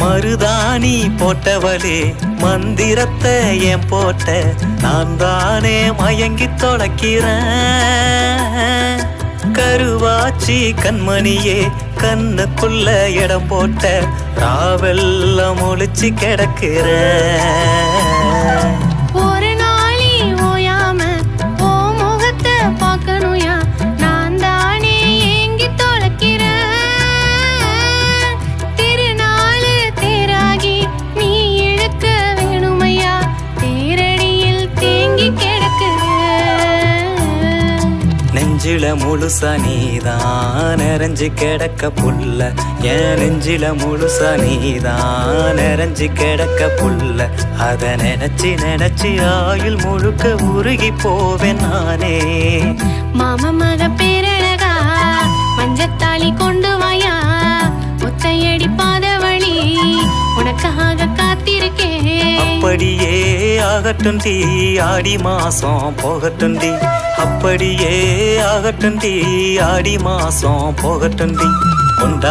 மருதாணி போட்டவளே மந்திரத்தை ஏன் போட்ட நான் தானே மயங்கி தொலைக்கிறேன். கருவாச்சி கண்மணியே கண்ணுக்குள்ள இடம் போட்ட ராவெல்லாம் ஒளிச்சு கிடக்கிறேன். ஒரு நாளி ஓயாம ஓ முகத்தை பார்க்கணுயா நான் தானே ஏங்கி தொலைக்கிறேன். திருநாளு தேராகி நீ இழுக்க வேணுமையா தேரடியில் தேங்கி கிடக்கிறேன். நெஞ்சில முழுசா நீதான் நிறைஞ்சு கிடக்க புல்ல என் நெஞ்சில முழுசா நீதான் நிறைஞ்சு கிடக்க புல்ல அத நினைச்சு நினைச்சு ஆயுள் முழுக்க உருகி போவேன் நானே. மாம மக பேரழகா மஞ்சத்தாளி கொண்டு வாயா ஒத்தையடி பாதவழி உனக்காக காத்திருக்கேன். அப்படியே ஆகட்டும் டி ஆடி மாசம் போகட்டும் டி. அப்படியே ஆகட்டும் டி ஆடி மாசம் போகட்டும் டி.